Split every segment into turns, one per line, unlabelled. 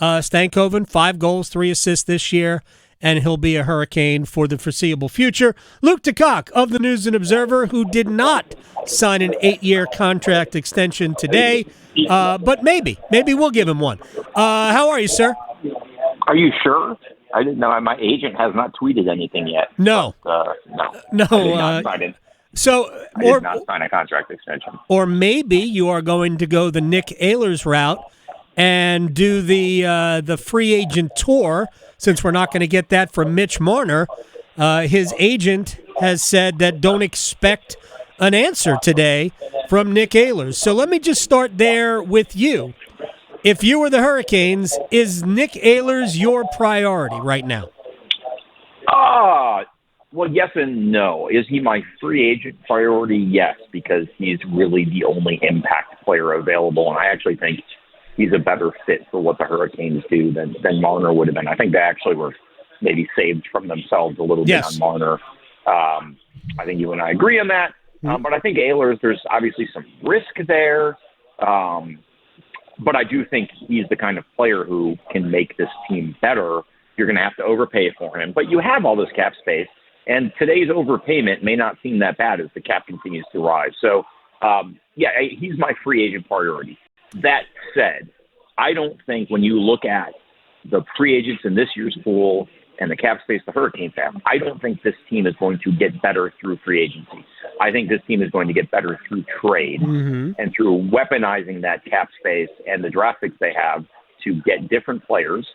Stankoven, 5 goals, 3 assists this year, and he'll be a Hurricane for the foreseeable future. Luke DeCock of the News and Observer, who did not sign an 8-year contract extension today, but maybe we'll give him one. How are you, sir?
Are you sure? I didn't know. My agent has not tweeted anything yet.
No.
But,
no.
I did not sign a contract extension.
Or maybe you are going to go the Nick Ehlers route and do the free agent tour, since we're not going to get that from Mitch Marner. His agent has said that don't expect an answer today from Nick Ehlers. So let me just start there with you. If you were the Hurricanes, is Nick Ehlers your priority right now?
Well, yes and no. Is he my free agent priority? Yes, because he's really the only impact player available, and I actually think he's a better fit for what the Hurricanes do than Marner would have been. I think they actually were maybe saved from themselves a little bit on Marner. I think you and I agree on that. But I think Ehlers, there's obviously some risk there. But I do think he's the kind of player who can make this team better. You're going to have to overpay for him. But you have all this cap space, and today's overpayment may not seem that bad as the cap continues to rise. So, he's my free agent priority. That said, I don't think when you look at the free agents in this year's pool and the cap space the Hurricanes have, I don't think this team is going to get better through free agency. I think this team is going to get better through trade and through weaponizing that cap space and the draft picks they have to get different players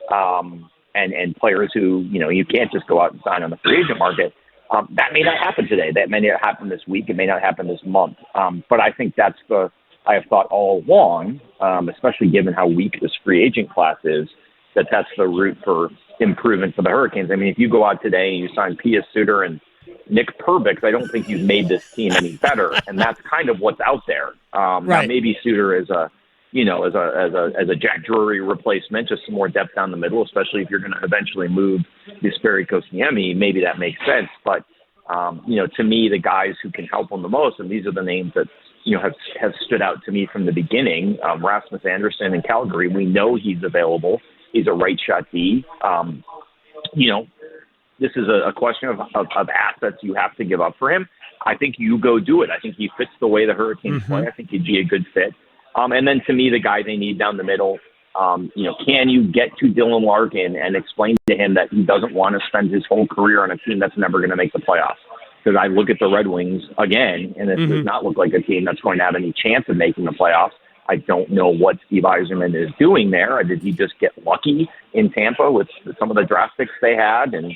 and players who, you can't just go out and sign on the free agent market. That may not happen today. That may not happen this week. It may not happen this month. But I think I have thought all along, especially given how weak this free agent class is, that's the route for improvement for the Hurricanes. I mean, if you go out today and you sign Pius Suter and Nick Perbix, I don't think you've made this team any better, and that's kind of what's out there. Now maybe Suter is as a Jack Drury replacement, just some more depth down the middle, especially if you're going to eventually move Jesperi Kotkaniemi. Maybe that makes sense, but to me, the guys who can help them the most, and these are the names that have stood out to me from the beginning. Rasmus Andersson in Calgary, we know he's available. He's a right shot D. This is a question of assets you have to give up for him. I think you go do it. I think he fits the way the Hurricanes play. I think he'd be a good fit. And then to me, the guy they need down the middle, can you get to Dylan Larkin and explain to him that he doesn't want to spend his whole career on a team that's never going to make the playoffs? Because I look at the Red Wings again, and it does not look like a team that's going to have any chance of making the playoffs. I don't know what Steve Yzerman is doing there. Did he just get lucky in Tampa with some of the draft picks they had and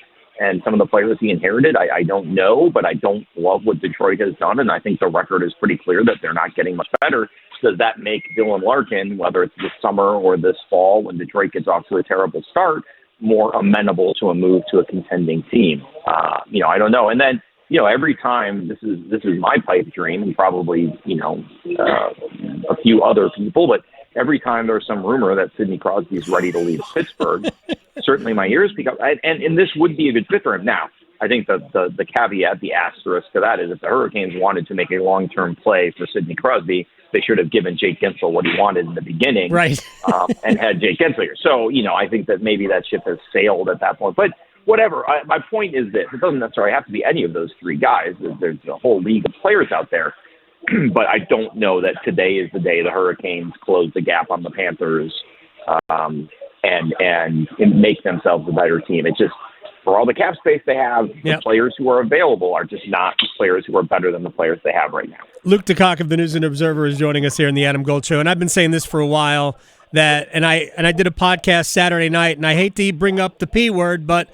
some of the players he inherited? I don't know, but I don't love what Detroit has done, and I think the record is pretty clear that they're not getting much better. Does that make Dylan Larkin, whether it's this summer or this fall when Detroit gets off to a terrible start, more amenable to a move to a contending team? I don't know. And then, every time, this is my pipe dream, and probably, a few other people, but every time there's some rumor that Sidney Crosby is ready to leave Pittsburgh, certainly my ears pick up. And this would be a good fit for him. Now, I think the caveat, the asterisk to that is if the Hurricanes wanted to make a long-term play for Sidney Crosby, they should have given Jake Gensel what he wanted in the beginning, and had Jake Gensel here. So, I think that maybe that ship has sailed at that point. But whatever, my point is this. It doesn't necessarily have to be any of those three guys. There's a whole league of players out there. But I don't know that today is the day the Hurricanes close the gap on the Panthers and make themselves a better team. It's just, for all the cap space they have, the players who are available are just not players who are better than the players they have right now.
Luke DeCock of the News and Observer is joining us here in the Adam Gold Show, and I've been saying this for a while. And I did a podcast Saturday night, and I hate to bring up the P word, but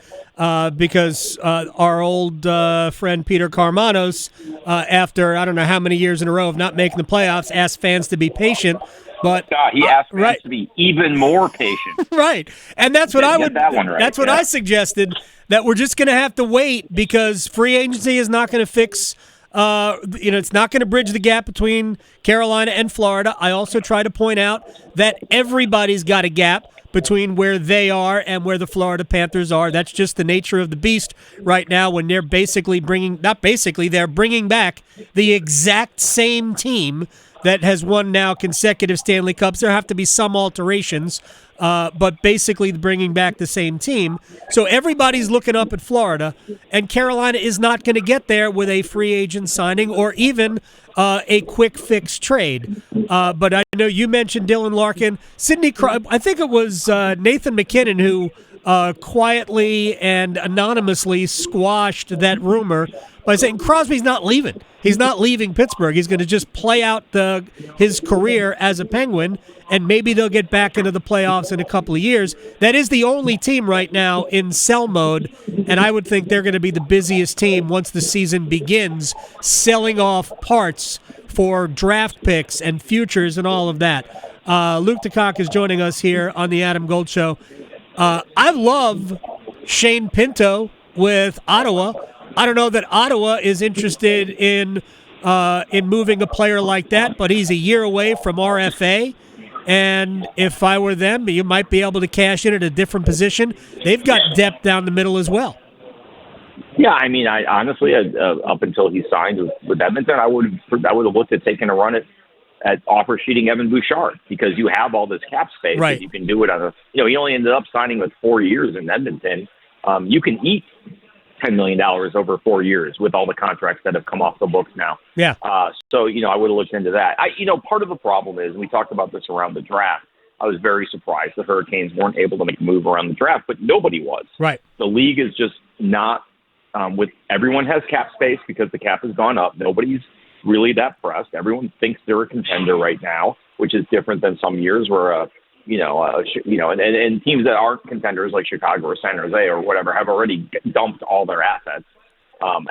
because our old friend Peter Carmanos, after I don't know how many years in a row of not making the playoffs, asked fans to be patient. But
he asked fans to be even more patient.
Right, and that's what I would. That's what
I
suggested. That we're just going to have to wait because free agency is not going to fix. It's not going to bridge the gap between Carolina and Florida. I also try to point out that everybody's got a gap between where they are and where the Florida Panthers are. That's just the nature of the beast right now when they're they're bringing back the exact same team that has won now consecutive Stanley Cups. There have to be some alterations, but basically bringing back the same team. So everybody's looking up at Florida, and Carolina is not going to get there with a free agent signing or even a quick fix trade. But I know you mentioned Dylan Larkin. I think it was Nathan McKinnon who quietly and anonymously squashed that rumor by saying Crosby's not leaving. He's not leaving Pittsburgh. He's going to just play out his career as a Penguin, and maybe they'll get back into the playoffs in a couple of years. That is the only team right now in sell mode, and I would think they're going to be the busiest team once the season begins, selling off parts for draft picks and futures and all of that. Luke DeCock is joining us here on the Adam Gold Show. I love Shane Pinto with Ottawa. I don't know that Ottawa is interested in moving a player like that, but he's a year away from RFA. And if I were them, you might be able to cash in at a different position. They've got depth down the middle as well.
Yeah, I mean, I honestly, up until he signed with Edmonton, I would have looked at taking a run at offer sheeting Evan Bouchard, because you have all this cap space.
Right.
You can do it on he only ended up signing with 4 years in Edmonton. You can eat $10 million over 4 years with all the contracts that have come off the books now.
Yeah.
So, I would have looked into that. Part of the problem is, and we talked about this around the draft, I was very surprised the Hurricanes weren't able to make a move around the draft, but nobody was.
Right.
The league is just not, everyone has cap space because the cap has gone up. Nobody's really that pressed. Everyone thinks they're a contender right now, which is different than some years where, and teams that aren't contenders like Chicago or San Jose or whatever have already dumped all their assets. So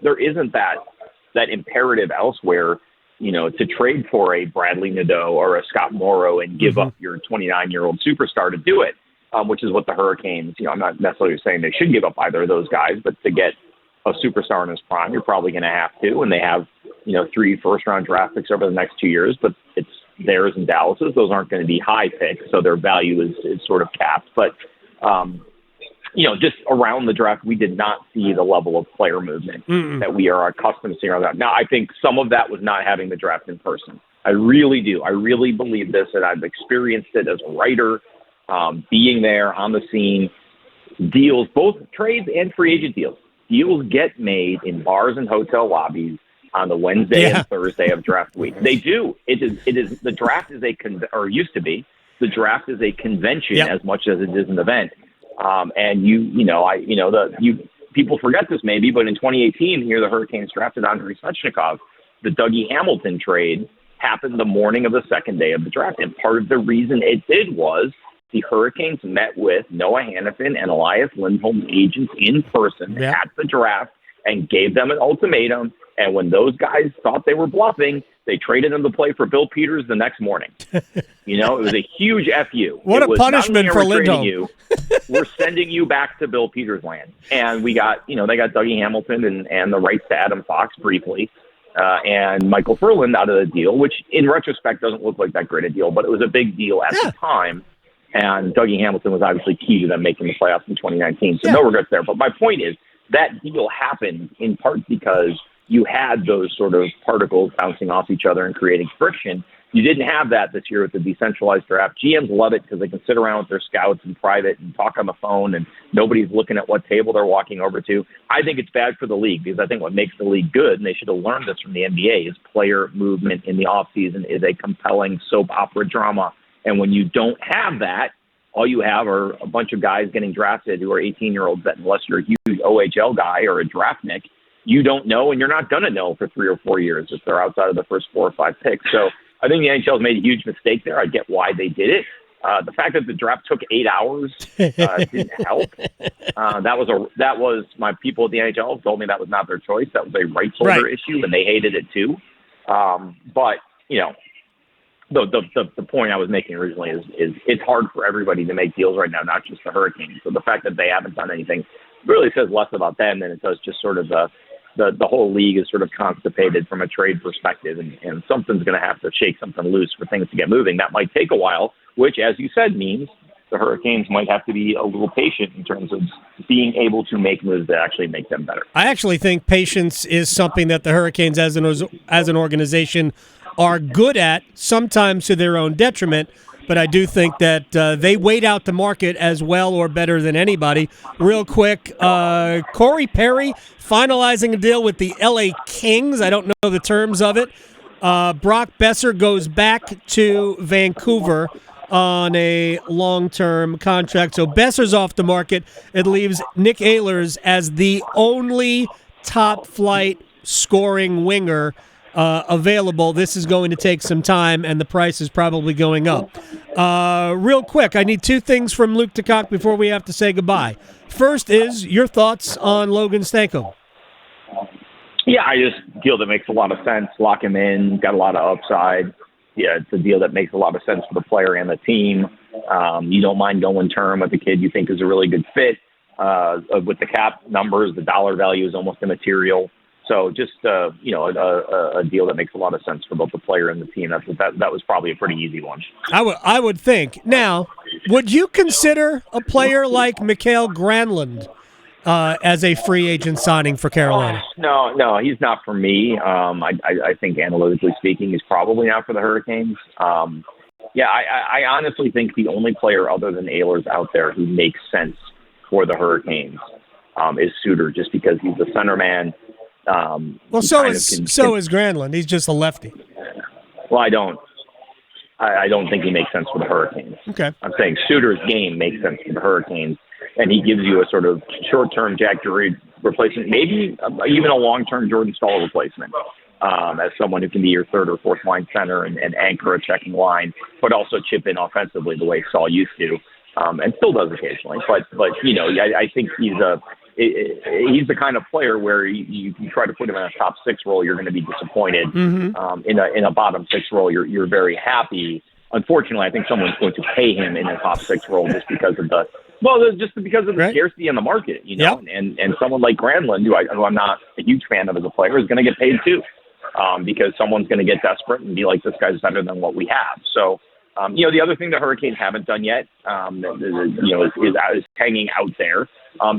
there isn't that imperative elsewhere, to trade for a Bradley Nadeau or a Scott Morrow and give up your 29-year-old superstar to do it, which is what the Hurricanes, I'm not necessarily saying they should give up either of those guys, but to get a superstar in his prime, you're probably going to have to, and they have, 3 first-round draft picks over the next 2 years, but it's theirs and Dallas's. Those aren't going to be high picks, so their value is sort of capped. But, just around the draft, we did not see the level of player movement that we are accustomed to seeing around that. Now, I think some of that was not having the draft in person. I really do. I really believe this, and I've experienced it as a writer, being there on the scene. Deals, both trades and free agent deals. Deals get made in bars and hotel lobbies on the Wednesday and Thursday of draft week. They do. It is. The draft is or used to be. The draft is a convention as much as it is an event. And people forget this maybe, but in 2018, here the Hurricanes drafted Andrei Svechnikov. The Dougie Hamilton trade happened the morning of the second day of the draft, and part of the reason it did was the Hurricanes met with Noah Hannafin and Elias Lindholm's agents in person at the draft and gave them an ultimatum. And when those guys thought they were bluffing, they traded them to play for Bill Peters the next morning. It was a huge FU.
What a punishment for Lindholm.
We're sending you back to Bill Peters land. And we got, they got Dougie Hamilton and the rights to Adam Fox briefly. And Michael Furland out of the deal, which in retrospect doesn't look like that great a deal, but it was a big deal at the time. And Dougie Hamilton was obviously key to them making the playoffs in 2019. So no regrets there. But my point is that deal happened in part because you had those sort of particles bouncing off each other and creating friction. You didn't have that this year with the decentralized draft. GMs love it because they can sit around with their scouts in private and talk on the phone, and nobody's looking at what table they're walking over to. I think it's bad for the league because I think what makes the league good, and they should have learned this from the NBA, is player movement in the offseason is a compelling soap opera drama. And when you don't have that, all you have are a bunch of guys getting drafted who are 18-year-olds that unless you're a huge OHL guy or a draftnik, you don't know, and you're not going to know for 3 or 4 years if they're outside of the first 4 or 5 picks. So I think the NHL's made a huge mistake there. I get why they did it. The fact that the draft took 8 hours didn't help. That was my people at the NHL told me that was not their choice. That was a rights holder issue, and they hated it too. But the point I was making originally is it's hard for everybody to make deals right now, not just the Hurricanes. So the fact that they haven't done anything really says less about them than it does just sort of the whole league is sort of constipated from a trade perspective, and something's going to have to shake something loose for things to get moving. That might take a while, which, as you said, means the Hurricanes might have to be a little patient in terms of being able to make moves that actually make them better.
I actually think patience is something that the Hurricanes as an organization are good at, sometimes to their own detriment. But I do think that they wait out the market as well or better than anybody. Real quick, Corey Perry finalizing a deal with the LA Kings. I don't know the terms of it. Brock Besser goes back to Vancouver on a long-term contract. So Besser's off the market. It leaves Nick Ehlers as the only top-flight scoring winger available. This is going to take some time, and the price is probably going up. Real quick, I need two things from Luke DeCock before we have to say goodbye. First is your thoughts on Logan Stankoven.
Yeah, I just deal that makes a lot of sense. Lock him in, got a lot of upside. Yeah, it's a deal that makes a lot of sense for the player and the team. You don't mind going term with a kid you think is a really good fit. With the cap numbers, the dollar value is almost immaterial. So just a deal that makes a lot of sense for both the player and the team. That was probably a pretty easy one.
I would think. Now, would you consider a player like Mikael Granlund as a free agent signing for Carolina?
No, he's not for me. I think analytically speaking, he's probably not for the Hurricanes. I honestly think the only player other than Ehlers out there who makes sense for the Hurricanes is Suter, just because he's the center man.
So is Granlund. He's just a lefty.
Well, I don't think he makes sense for the Hurricanes.
Okay.
I'm saying Suter's game makes sense for the Hurricanes, and he gives you a sort of short-term Jack Drury replacement, maybe even a long-term Jordan Staal replacement, as someone who can be your third or fourth line center and anchor a checking line, but also chip in offensively the way Staal used to, and still does occasionally. But I think he's the kind of player where you try to put him in a top six role, you're going to be disappointed.
Mm-hmm.
In a bottom six role, you're very happy. Unfortunately, I think someone's going to pay him in a top six role just because of the scarcity in the market,
Yep.
And someone like Granlund, who I'm not a huge fan of as a player, is going to get paid too, because someone's going to get desperate and be like, this guy's better than what we have. So, the other thing the Hurricanes haven't done yet, is hanging out there,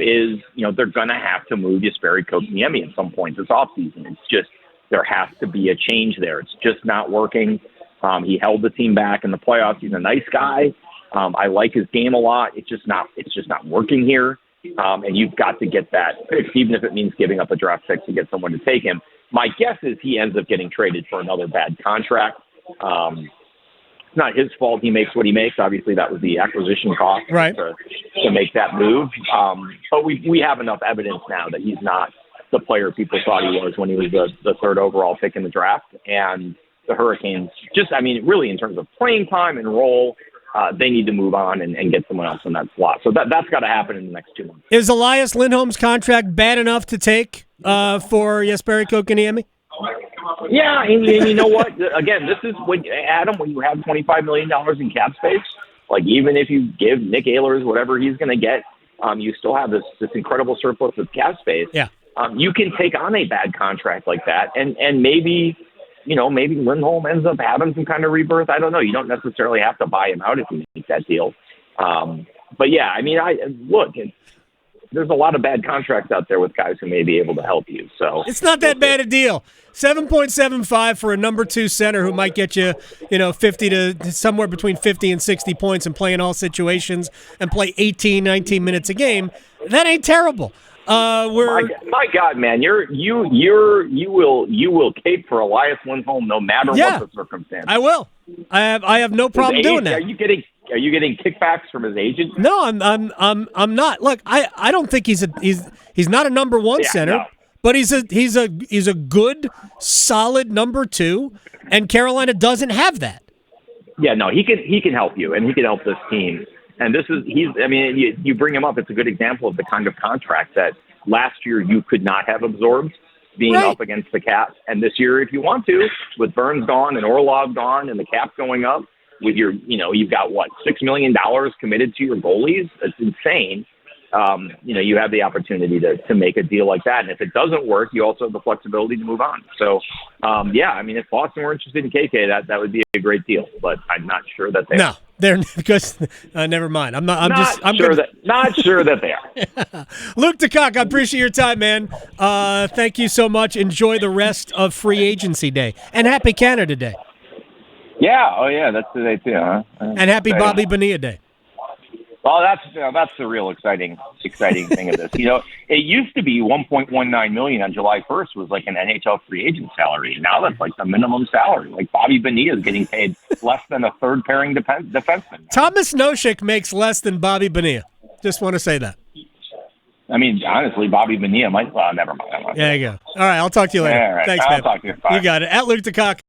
is they're going to have to move Jesperi Kotkaniemi at some point this offseason. It's just, there has to be a change there. It's just not working. He held the team back in the playoffs. He's a nice guy. I like his game a lot. It's just not working here. And you've got to get that fixed, even if it means giving up a draft pick to get someone to take him. My guess is he ends up getting traded for another bad contract. It's not his fault he makes what he makes. Obviously, that was the acquisition cost to make that move. But we have enough evidence now that he's not the player people thought he was when he was the third overall pick in the draft. And the Hurricanes, really in terms of playing time and role, they need to move on and get someone else in that slot. So that's got to happen in the next 2 months.
Is Elias Lindholm's contract bad enough to take for Jesperi Kotkaniemi?
Yeah, and you know what? Again, this is when you have $25 million in cap space, like even if you give Nick Ehlers whatever he's going to get, you still have this incredible surplus of cap space.
Yeah.
You can take on a bad contract like that, and maybe Lindholm ends up having some kind of rebirth. I don't know. You don't necessarily have to buy him out if you make that deal. But yeah, there's a lot of bad contracts out there with guys who may be able to help you. So
it's not that bad a deal. 7.75 for a number 2 center who might get you, 50 to somewhere between 50 and 60 points and play in all situations and play 18, 19 minutes a game. That ain't terrible.
My God, man, you will cape for Elias Lindholm no matter what the circumstance.
I will. I have no problem doing that.
Are you getting kickbacks from his agent?
No, I'm not. Look, I don't think he's not a number 1 center, but he's a good, solid number 2, and Carolina doesn't have that.
Yeah, no, he can help you, and he can help this team. And you bring him up. It's a good example of the kind of contract that last year you could not have absorbed being up against the cap. And this year, if you want to, with Burns gone and Orlov gone and the cap going up, with your, you've got $6 million committed to your goalies. It's insane. You have the opportunity to make a deal like that. And if it doesn't work, you also have the flexibility to move on. So, if Boston were interested in KK, that would be a great deal. But I'm not sure that they are.
No, they're because never mind. I'm
not sure that they are.
Luke DeCock, I appreciate your time, man. Thank you so much. Enjoy the rest of free agency day and happy Canada Day.
Yeah. Oh, yeah. That's today too, huh?
And happy Bobby Bonilla Day.
Well, that's the real exciting thing of this. It used to be $1.19 million on July 1st was like an NHL free agent salary. And now that's like the minimum salary. Like Bobby Bonilla is getting paid less than a third pairing defenseman.
Thomas Nosek makes less than Bobby Bonilla. Just want to say that.
I mean, honestly, Bobby Bonilla might. Well, never mind.
There you go. All right, I'll talk to you later.
All right.
Thanks,
I'll
man.
talk to you. Bye.
You got it. At Luke DeCock.